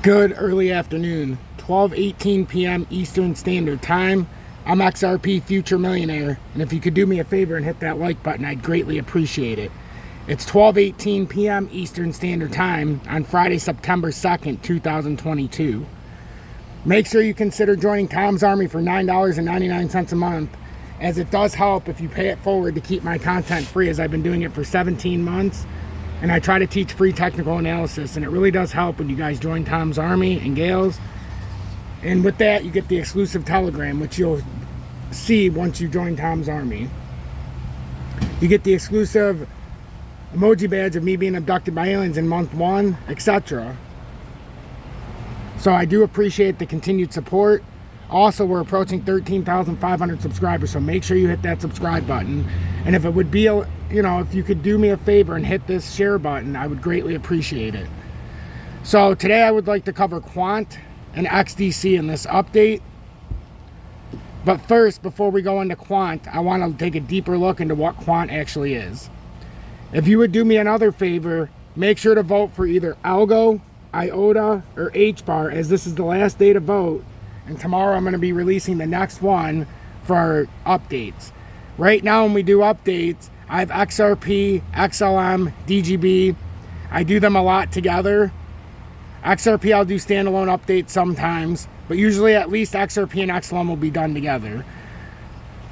Good early afternoon, 12:18 p.m. Eastern Standard Time. I'm XRP Future Millionaire, and if you could do me a favor and hit that like button, I'd greatly appreciate it. It's 12:18 p.m. Eastern Standard Time on Friday, September 2nd, 2022. Make sure you consider joining Tom's Army for $9.99 a month, as it does help if you pay it forward to keep my content free, as I've been doing it for 17 months. And I try to teach free technical analysis, and it really does help when you guys join Tom's Army and Gales. And with that, you get the exclusive Telegram, which you'll see once you join Tom's Army. You get the exclusive emoji badge of me being abducted by aliens in month 1, etc. So I do appreciate the continued support. Also, we're approaching 13,500 subscribers, so make sure you hit that subscribe button. And if it would be, if you could do me a favor and hit this share button, I would greatly appreciate it. So today I would like to cover Quant and XDC in this update. But first, before we go into Quant, I want to take a deeper look into what Quant actually is. If you would do me another favor, make sure to vote for either Algo, IOTA, or HBAR, as this is the last day to vote. And tomorrow I'm going to be releasing the next one for our updates. Right now when we do updates, I have XRP, XLM, DGB. I do them a lot together. XRP I'll do standalone updates sometimes, but usually at least XRP and XLM will be done together.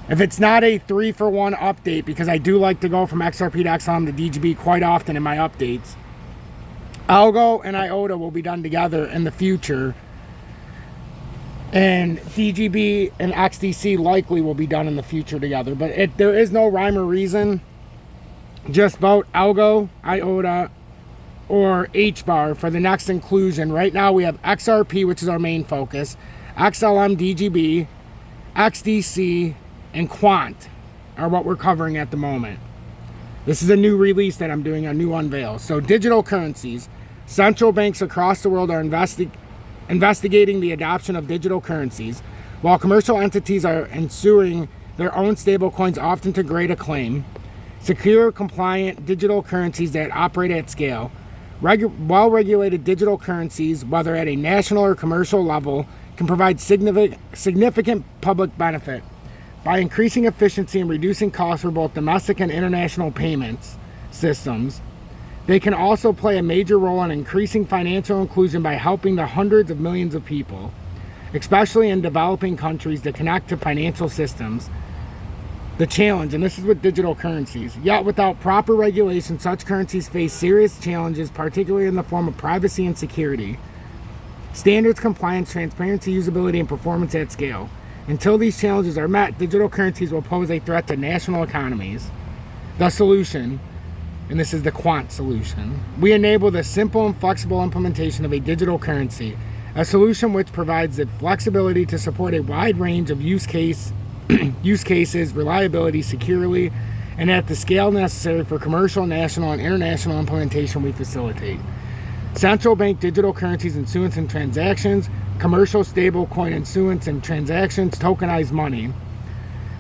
If it's not a 3-for-1 update, because I do like to go from XRP to XLM to DGB quite often in my updates, Algo and IOTA will be done together in the future. And DGB and XDC likely will be done in the future together. But there is no rhyme or reason. Just vote Algo, IOTA, or HBAR for the next inclusion. Right now we have XRP, which is our main focus, XLM, DGB, XDC, and Quant are what we're covering at the moment. This is a new release that I'm doing, a new unveil. So digital currencies. Central banks across the world are investigating the adoption of digital currencies, while commercial entities are ensuring their own stablecoins, often to great acclaim. Secure, compliant digital currencies that operate at scale. Well-regulated digital currencies, whether at a national or commercial level, can provide significant public benefit by increasing efficiency and reducing costs for both domestic and international payments systems. They can also play a major role in increasing financial inclusion by helping the hundreds of millions of people, especially in developing countries, to connect to financial systems. The challenge, and this is with digital currencies, yet without proper regulation, such currencies face serious challenges, particularly in the form of privacy and security. Standards, compliance, transparency, usability, and performance at scale. Until these challenges are met, digital currencies will pose a threat to national economies. The solution, and this is the Quant solution. We enable the simple and flexible implementation of a digital currency, a solution which provides the flexibility to support a wide range of use cases, reliability, securely, and at the scale necessary for commercial, national, and international implementation we facilitate. Central bank digital currencies issuance and transactions, commercial stablecoin issuance and transactions, tokenized money.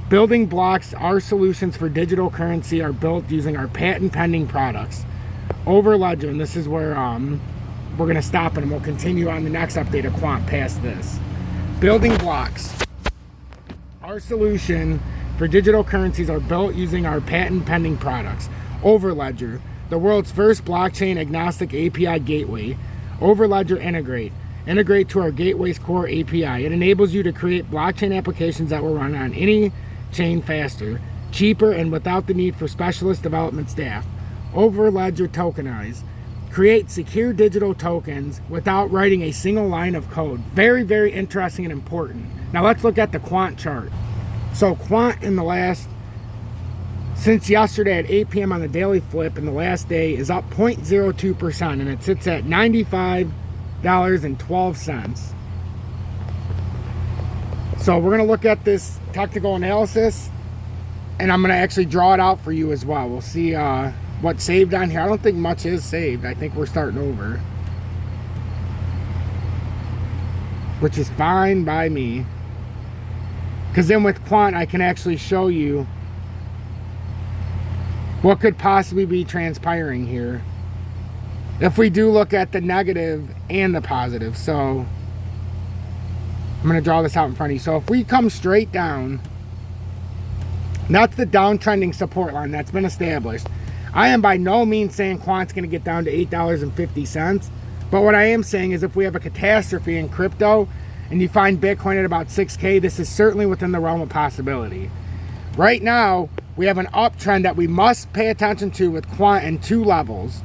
Building blocks, our solutions for digital currency are built using our patent pending products. Over Ledger, and this is where we're going to stop and we'll continue on the next update of Quant past this. Building blocks. Our solution for digital currencies are built using our patent pending products. Over Ledger, the world's first blockchain agnostic API gateway. Over Ledger Integrate to our gateway's core API. It enables you to create blockchain applications that will run on any chain faster, cheaper, and without the need for specialist development staff. Over Ledger Tokenize. Create secure digital tokens without writing a single line of code. Very, very interesting and important. Now let's look at the Quant chart. So Quant since yesterday at 8 p.m. on the daily flip, and the last day is up 0.02%, and it sits at $95.12. So we're going to look at this technical analysis, and I'm going to actually draw it out for you as well. We'll see what's saved on here. I don't think much is saved. I think we're starting over, which is fine by me, because then with Quant I can actually show you what could possibly be transpiring here. if we do look at the negative and the positive. So I'm going to draw this out in front of you. So if we come straight down, that's the downtrending support line that's been established. I am by no means saying Quant's going to get down to $8.50. But what I am saying is if we have a catastrophe in crypto and you find Bitcoin at about 6K, this is certainly within the realm of possibility. Right now, we have an uptrend that we must pay attention to with Quant in 2 levels.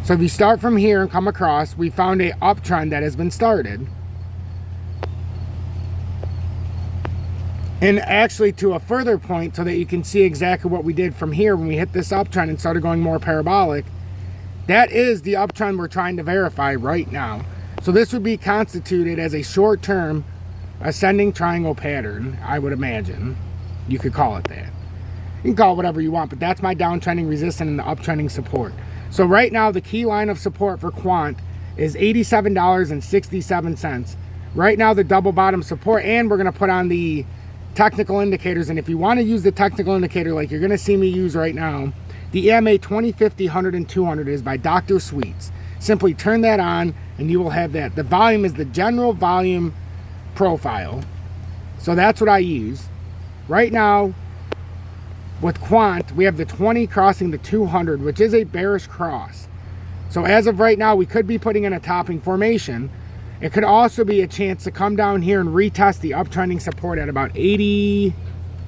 So if you start from here and come across, we found a uptrend that has been started. And actually to a further point so that you can see exactly what we did from here when we hit this uptrend and started going more parabolic. That is the uptrend we're trying to verify right now. So this would be constituted as a short-term ascending triangle pattern, I would imagine. You could call it that. You can call it whatever you want, but that's my downtrending resistance and the uptrending support. So right now the key line of support for Quant is $87.67. Right now the double bottom support, and we're going to put on the technical indicators. And if you want to use the technical indicator like you're going to see me use right now, the EMA 20, 50, 100, and 200 is by Dr. Sweets. Simply turn that on and you will have that. The volume is the general volume profile. So that's what I use. Right now, with Quant, we have the 20 crossing the 200, which is a bearish cross. So as of right now, we could be putting in a topping formation. It could also be a chance to come down here and retest the uptrending support at about 80,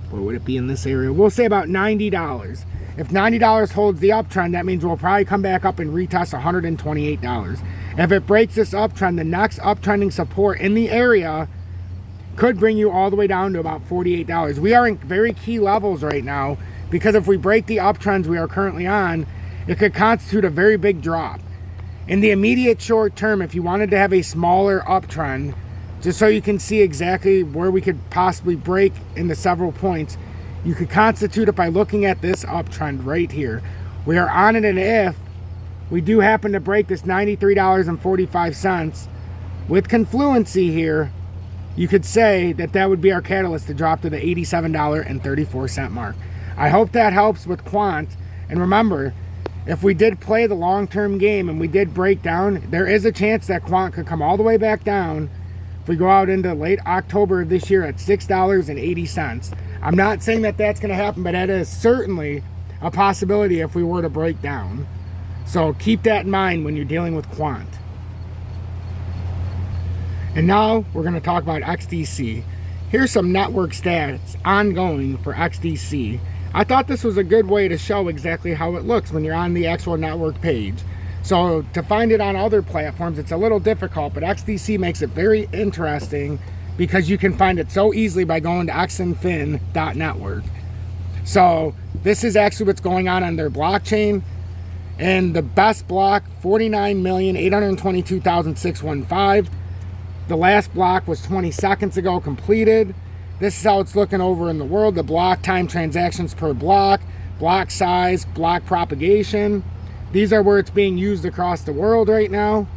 what would it be in this area? We'll say about $90. If $90 holds the uptrend, that means we'll probably come back up and retest $128. If it breaks this uptrend, the next uptrending support in the area could bring you all the way down to about $48. We are in very key levels right now because if we break the uptrends we are currently on, it could constitute a very big drop. In the immediate short term, if you wanted to have a smaller uptrend, just so you can see exactly where we could possibly break into several points, you could constitute it by looking at this uptrend right here. We are on it, and if we do happen to break this $93.45 with confluency here, you could say that that would be our catalyst to drop to the $87.34 mark. I hope that helps with Quant. And remember, if we did play the long-term game and we did break down, there is a chance that Quant could come all the way back down if we go out into late October of this year at $6.80. I'm not saying that that's going to happen, but that is certainly a possibility if we were to break down. So keep that in mind when you're dealing with Quant. And now we're going to talk about XDC. Here's some network stats ongoing for XDC. I thought this was a good way to show exactly how it looks when you're on the actual network page. So to find it on other platforms, it's a little difficult, but XDC makes it very interesting because you can find it so easily by going to xnfin.network. So this is actually what's going on their blockchain. And the best block, 49,822,615. The last block was 20 seconds ago completed. This is how it's looking over in the world. The block time transactions per block size, block propagation. These are where it's being used across the world right now.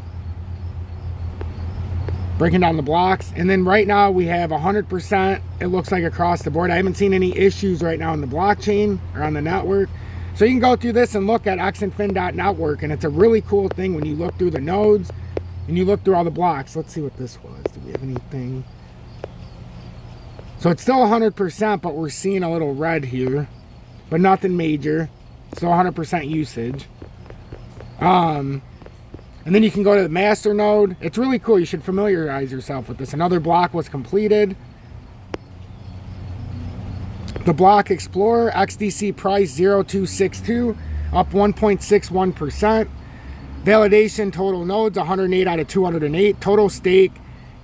Breaking down the blocks. And then right now we have 100%, it looks like, across the board. I haven't seen any issues right now in the blockchain or on the network. So you can go through this and look at xnfin.network, and it's a really cool thing when you look through the nodes and you look through all the blocks. Let's see what this was. Do we have anything? So it's still 100%, but we're seeing a little red here, but nothing major. Still 100% usage. And then you can go to the master node. It's really cool. You should familiarize yourself with this. Another block was completed. The block explorer, XDC price 0262, up 1.61%. Validation total nodes 108 out of 208. Total stake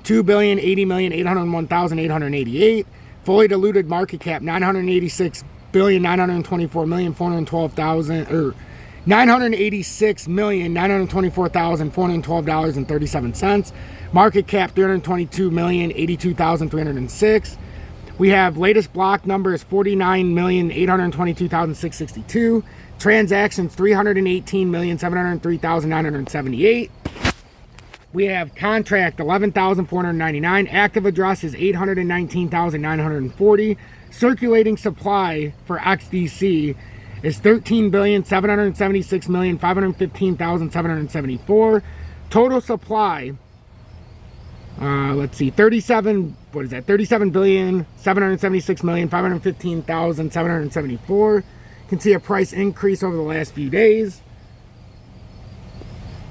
2,080,801,888. Fully diluted market cap 986,924,412,000 or $986,924,412.37. Market cap $322,082,306. We have latest block number is 49,822,662. Transactions 318,703,978. We have contract 11,499. Active address is 819,940. Circulating supply for XDC is 13,776,515,774. Total supply, let's see, 37,776,515,774. You can see a price increase over the last few days.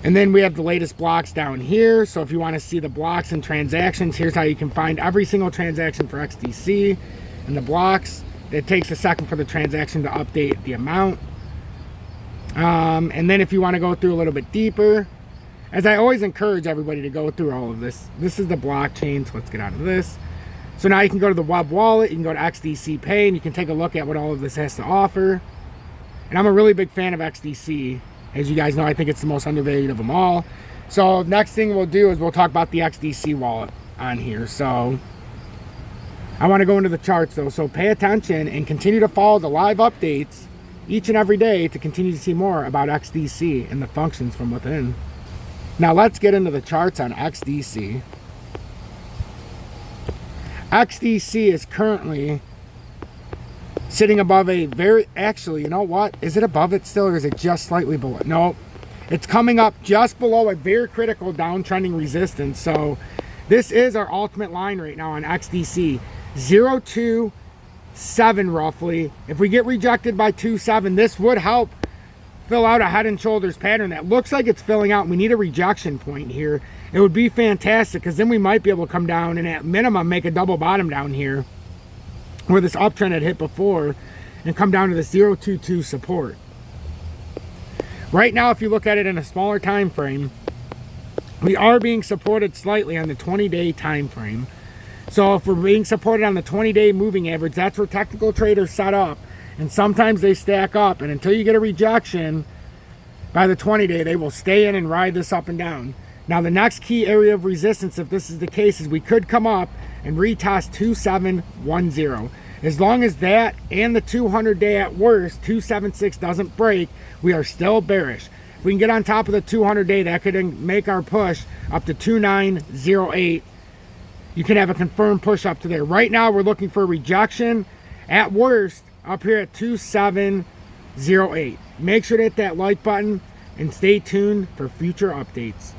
And then we have the latest blocks down here. So if you want to see the blocks and transactions, here's how you can find every single transaction for XDC and the blocks. It takes a second for the transaction to update the amount. And then if you want to go through a little bit deeper, as I always encourage everybody to go through all of this, this is the blockchain. So let's get out of this. So now you can go to the web wallet, you can go to XDC Pay, and you can take a look at what all of this has to offer. And I'm a really big fan of XDC. As you guys know, I think it's the most undervalued of them all. So next thing we'll do is we'll talk about the XDC wallet on here. So I want to go into the charts though. So pay attention and continue to follow the live updates each and every day to continue to see more about XDC and the functions from within. Now let's get into the charts on XDC. XDC is currently sitting above a very, actually, you know what? Is it above it still, or is it just slightly below? No, it's coming up just below a very critical downtrending resistance. So this is our ultimate line right now on XDC. 0.27 roughly. If we get rejected by 2.7, this would help fill out a head and shoulders pattern that looks like it's filling out. We need a rejection point here. It would be fantastic, because then we might be able to come down and at minimum make a double bottom down here where this uptrend had hit before and come down to the 0.22 support. Right now, if you look at it in a smaller time frame, we are being supported slightly on the 20-day time frame. So if we're being supported on the 20-day moving average, that's where technical traders set up. And sometimes they stack up, and until you get a rejection by the 20-day, they will stay in and ride this up and down. Now, the next key area of resistance, if this is the case, is we could come up and retest 2710. As long as that and the 200-day at worst, 276 doesn't break, we are still bearish. If we can get on top of the 200-day, that could make our push up to 2908. You can have a confirmed push up to there. Right now, we're looking for a rejection at worst up here at 2708. Make sure to hit that like button and stay tuned for future updates.